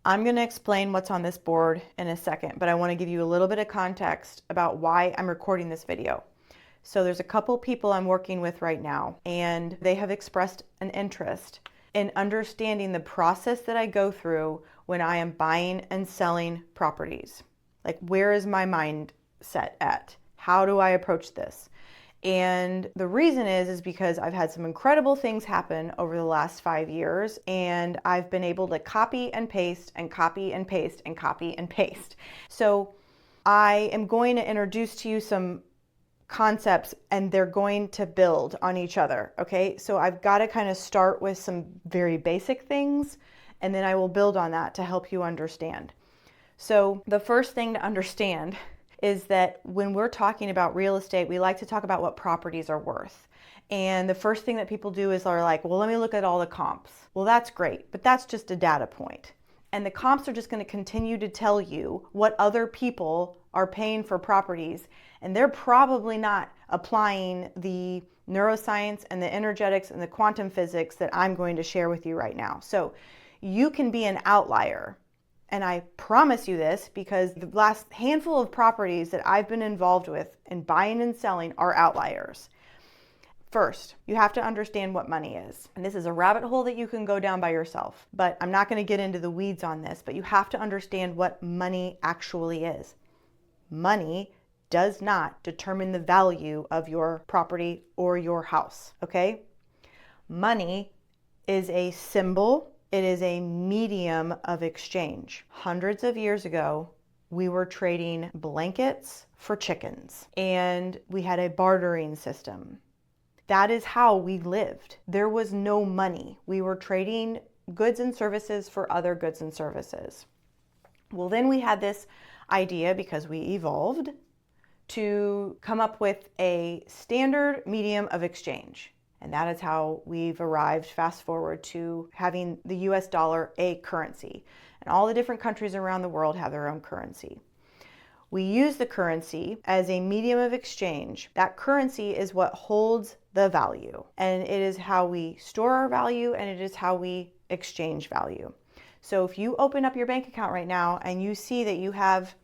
I'm going to explain what's on this board in a second, but I want to give you a little bit of context about why I'm recording this video. So there's a couple people I'm working with right now, and they have expressed an interest in understanding the process that I go through when I am buying and selling properties. Like, where is my mindset at? How do I approach this? And the reason is because I've had some incredible things happen over the last 5 years, and I've been able to copy and paste and copy and paste and copy and paste. So I am going to introduce to you some concepts, and they're going to build on each other. Okay, so I've got to kind of start with some very basic things, and then I will build on that to help you understand. So the first thing to understand is that when we're talking about real estate, we like to talk about what properties are worth. And the first thing that people do is they're like, well, let me look at all the comps. Well, that's great, but that's just a data point. And the comps are just going to continue to tell you what other people are paying for properties. And they're probably not applying the neuroscience and the energetics and the quantum physics that I'm going to share with you right now. So you can be an outlier. And I promise you this because the last handful of properties that I've been involved with in buying and selling are outliers. First, you have to understand what money is. And this is a rabbit hole that you can go down by yourself, but I'm not going to get into the weeds on this, but you have to understand what money actually is. Money does not determine the value of your property or your house, okay? Money is a symbol. It is a medium of exchange. Hundreds of years ago, we were trading blankets for chickens, and we had a bartering system. That is how we lived. There was no money. We were trading goods and services for other goods and services. Well, then we had this idea, because we evolved, to come up with a standard medium of exchange. And that is how we've arrived, fast forward, to having the US dollar a currency. And all the different countries around the world have their own currency. We use the currency as a medium of exchange. That currency is what holds the value. And it is how we store our value, and it is how we exchange value. So if you open up your bank account right now and you see that you have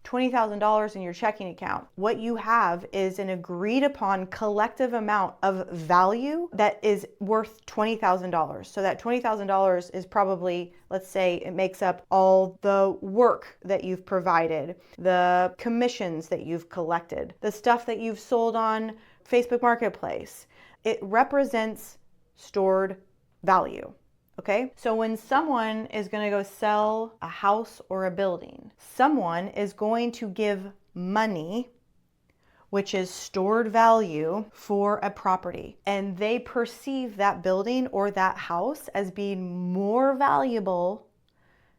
$20,000 in your checking account, what you have is an agreed upon collective amount of value that is worth $20,000. So that $20,000 is probably, let's say it makes up all the work that you've provided, the commissions that you've collected, the stuff that you've sold on Facebook Marketplace. It represents stored value. Okay, so when someone is going to go sell a house or a building, someone is going to give money, which is stored value, for a property. And they perceive that building or that house as being more valuable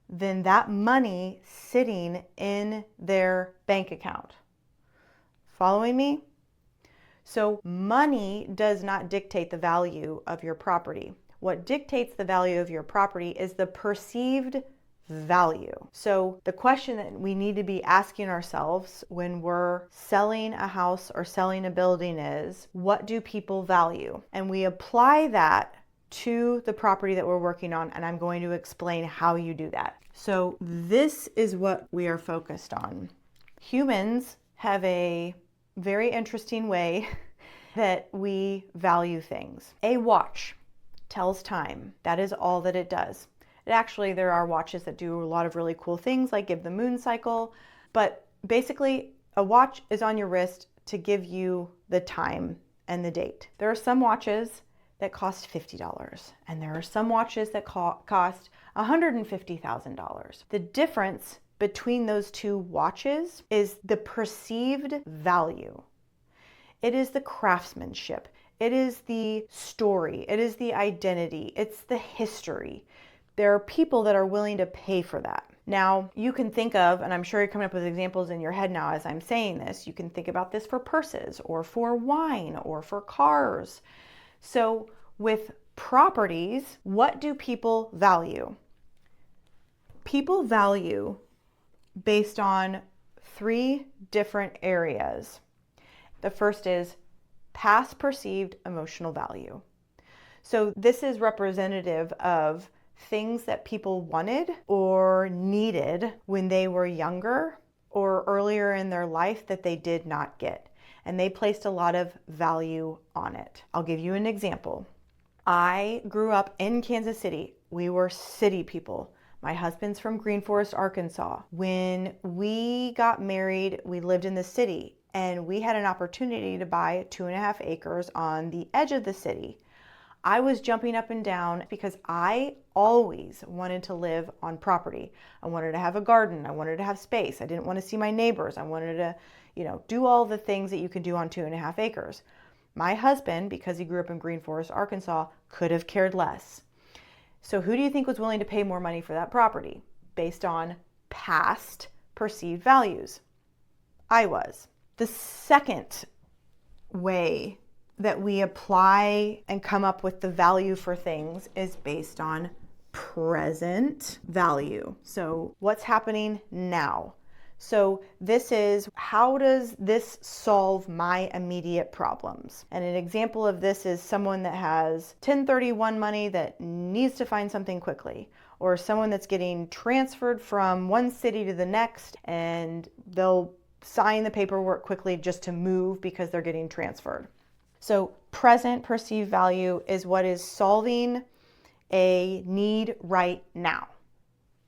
than that money sitting in their bank account. Following me? So money does not dictate the value of your property. What dictates the value of your property is the perceived value. So the question that we need to be asking ourselves when we're selling a house or selling a building is, what do people value? And we apply that to the property that we're working on, and I'm going to explain how you do that. So this is what we are focused on. Humans have a very interesting way that we value things. A watch tells time. That is all that it does. Actually, there are watches that do a lot of really cool things, like give the moon cycle, but basically a watch is on your wrist to give you the time and the date. There are some watches that cost $50, and there are some watches that cost $150,000. The difference between those two watches is the perceived value. It is the craftsmanship. It is the story. It is the identity. It's the history. There are people that are willing to pay for that. Now, you can think of, and I'm sure you're coming up with examples in your head now as I'm saying this, you can think about this for purses or for wine or for cars. So with properties, what do people value? People value based on 3 different areas. The first is past perceived emotional value. So this is representative of things that people wanted or needed when they were younger or earlier in their life that they did not get. And they placed a lot of value on it. I'll give you an example. I grew up in Kansas City. We were city people. My husband's from Green Forest, Arkansas. When we got married, we lived in the city, and we had an opportunity to buy 2.5 acres on the edge of the city. I was jumping up and down because I always wanted to live on property. I wanted to have a garden. I wanted to have space. I didn't want to see my neighbors. I wanted to, do all the things that you can do on 2.5 acres. My husband, because he grew up in Green Forest, Arkansas, could have cared less. So who do you think was willing to pay more money for that property based on past perceived values? I was. The second way that we apply and come up with the value for things is based on present value. So what's happening now? So this is, how does this solve my immediate problems? And an example of this is someone that has 1031 money that needs to find something quickly, or someone that's getting transferred from one city to the next and they'll sign the paperwork quickly just to move because they're getting transferred. So present perceived value is what is solving a need right now.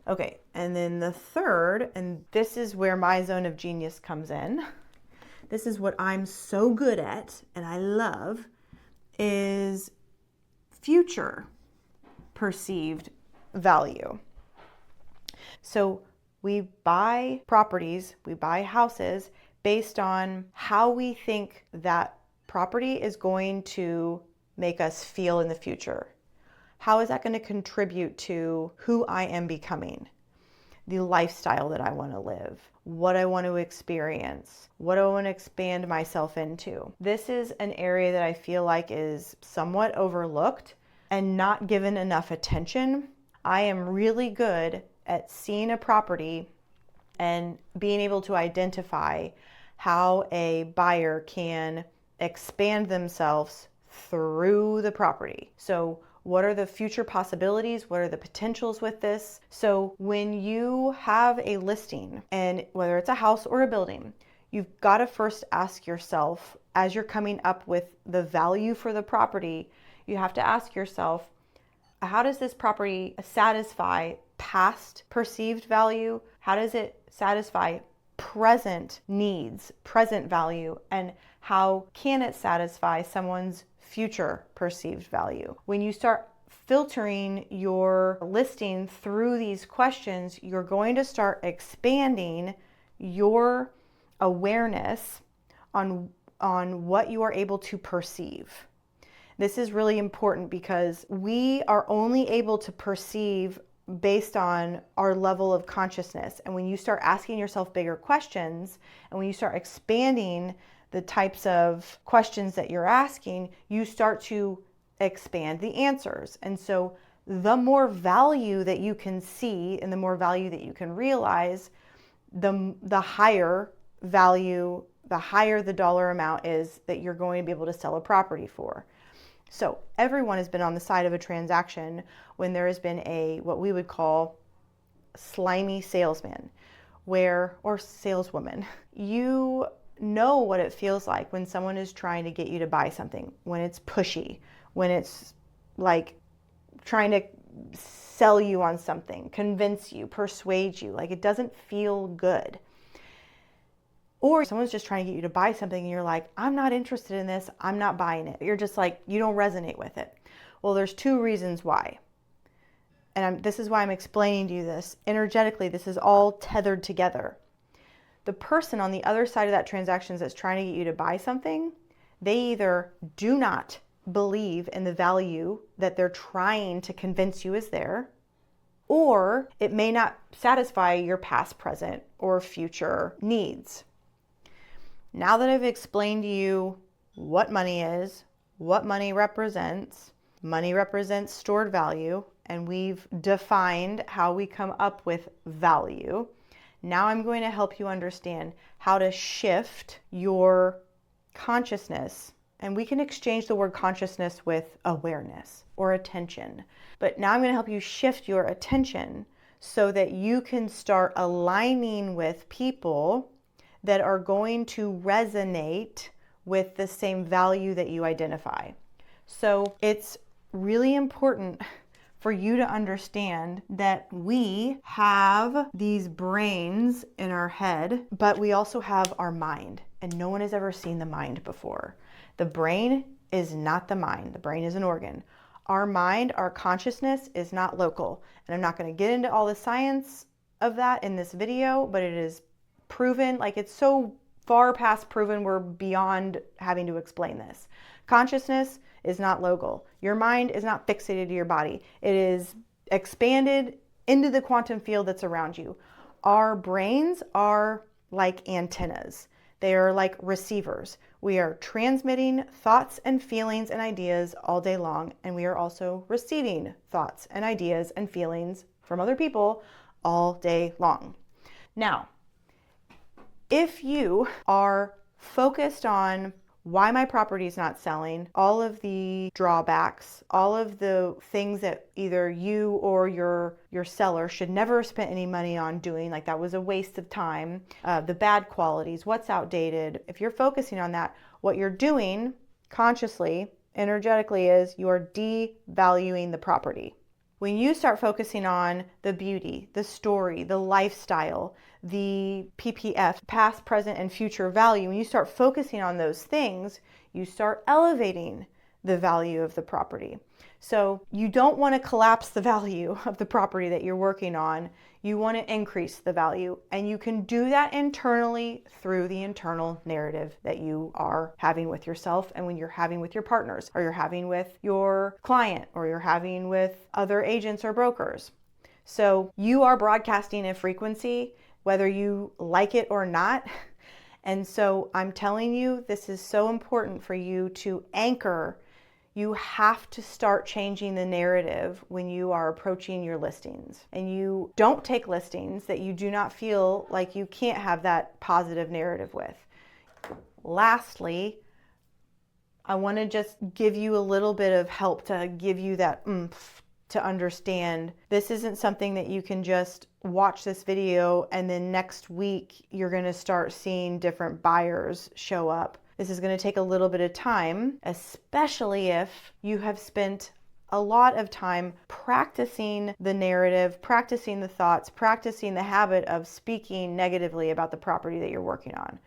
Okay, and then the third, and this is where my zone of genius comes in. This is what I'm so good at and I love, is future perceived value. So we buy properties, we buy houses based on how we think that property is going to make us feel in the future. How is that going to contribute to who I am becoming? The lifestyle that I want to live, what I want to experience, what I want to expand myself into. This is an area that I feel like is somewhat overlooked and not given enough attention. I am really good at seeing a property and being able to identify how a buyer can expand themselves through the property. So what are the future possibilities? What are the potentials with this? So when you have a listing, and whether it's a house or a building, you've got to first ask yourself, as you're coming up with the value for the property, you have to ask yourself, how does this property satisfy past perceived value? How does it satisfy present needs, present value? And how can it satisfy someone's future perceived value? When you start filtering your listing through these questions, you're going to start expanding your awareness on what you are able to perceive. This is really important because we are only able to perceive based on our level of consciousness. And when you start asking yourself bigger questions, and when you start expanding the types of questions that you're asking, you start to expand the answers. And so the more value that you can see and the more value that you can realize, the higher value, the higher the dollar amount is that you're going to be able to sell a property for. So everyone has been on the side of a transaction when there has been what we would call slimy salesman, or saleswoman. You know what it feels like when someone is trying to get you to buy something, when it's pushy, when it's like trying to sell you on something, convince you, persuade you, like it doesn't feel good. Or someone's just trying to get you to buy something and you're like, I'm not interested in this, I'm not buying it. You're just like, you don't resonate with it. Well, there's two reasons why. And this is why I'm explaining to you this. Energetically, this is all tethered together. The person on the other side of that transaction that's trying to get you to buy something, they either do not believe in the value that they're trying to convince you is there, or it may not satisfy your past, present, or future needs. Now that I've explained to you what money is, what money represents stored value, and we've defined how we come up with value, now I'm going to help you understand how to shift your consciousness And we can exchange the word consciousness with awareness or attention. But now I'm going to help you shift your attention so that you can start aligning with people that are going to resonate with the same value that you identify. So it's really important for you to understand that we have these brains in our head, but we also have our mind, and no one has ever seen the mind before. The brain is not the mind. The brain is an organ. Our mind, our consciousness is not local. And I'm not going to get into all the science of that in this video, but it is proven, like it's so far past proven, we're beyond having to explain this. Consciousness is not local. Your mind is not fixated to your body. It is expanded into the quantum field that's around you. Our brains are like antennas. They are like receivers. We are transmitting thoughts and feelings and ideas all day long, and we are also receiving thoughts and ideas and feelings from other people all day long. Now, if you are focused on why my property is not selling, all of the drawbacks, all of the things that either you or your seller should never have spent any money on doing, like that was a waste of time, the bad qualities, what's outdated, if you're focusing on that, what you're doing consciously, energetically, is you are devaluing the property. When you start focusing on the beauty, the story, the lifestyle, the PPF, past, present, and future value, when you start focusing on those things, you start elevating the value of the property. So you don't want to collapse the value of the property that you're working on. You want to increase the value. And you can do that internally through the internal narrative that you are having with yourself, and when you're having with your partners, or you're having with your client, or you're having with other agents or brokers. So you are broadcasting a frequency, whether you like it or not. And so I'm telling you, this is so important for you to anchor. You have to start changing the narrative when you are approaching your listings. And you don't take listings that you do not feel like you can't have that positive narrative with. Lastly, I want to just give you a little bit of help to give you that oomph to understand this isn't something that you can just watch this video and then next week you're going to start seeing different buyers show up. This is going to take a little bit of time, especially if you have spent a lot of time practicing the narrative, practicing the thoughts, practicing the habit of speaking negatively about the property that you're working on.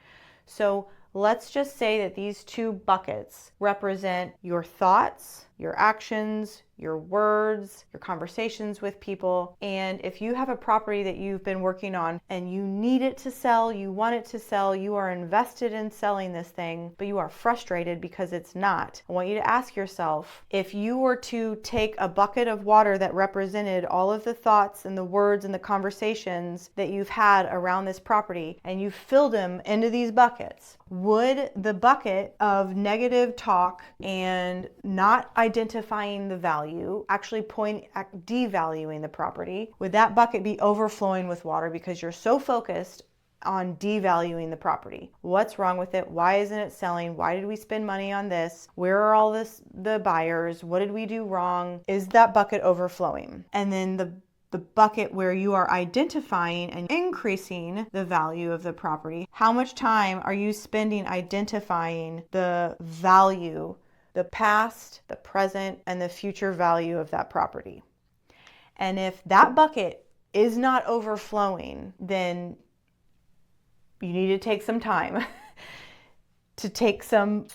So let's just say that these two buckets represent your thoughts, your actions, your words, your conversations with people. And if you have a property that you've been working on and you need it to sell, you want it to sell, you are invested in selling this thing, but you are frustrated because it's not, I want you to ask yourself, if you were to take a bucket of water that represented all of the thoughts and the words and the conversations that you've had around this property, and you filled them into these buckets, would the bucket of negative talk and not identifying the value actually point at devaluing the property? Would that bucket be overflowing with water because you're so focused on devaluing the property? What's wrong with it? Why isn't it selling? Why did we spend money on this? Where are all the buyers? What did we do wrong? Is that bucket overflowing? And then the bucket where you are identifying and increasing the value of the property, how much time are you spending identifying the value, the past, the present, and the future value of that property? And if that bucket is not overflowing, then you need to take some time to take some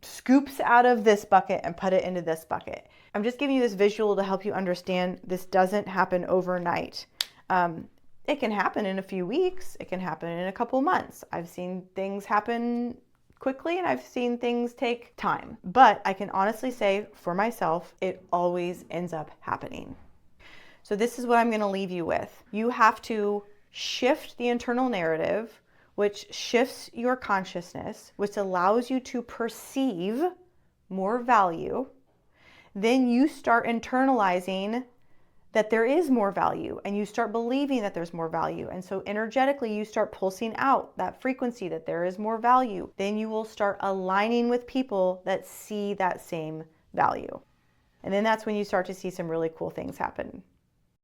scoops out of this bucket and put it into this bucket. I'm just giving you this visual to help you understand this doesn't happen overnight. It can happen in a few weeks. It can happen in a couple months. I've seen things happen quickly and I've seen things take time. But I can honestly say for myself, it always ends up happening. So this is what I'm going to leave you with. You have to shift the internal narrative, which shifts your consciousness, which allows you to perceive more value. Then you start internalizing that there is more value, and you start believing that there's more value. And so energetically, you start pulsing out that frequency that there is more value. Then you will start aligning with people that see that same value. And then that's when you start to see some really cool things happen.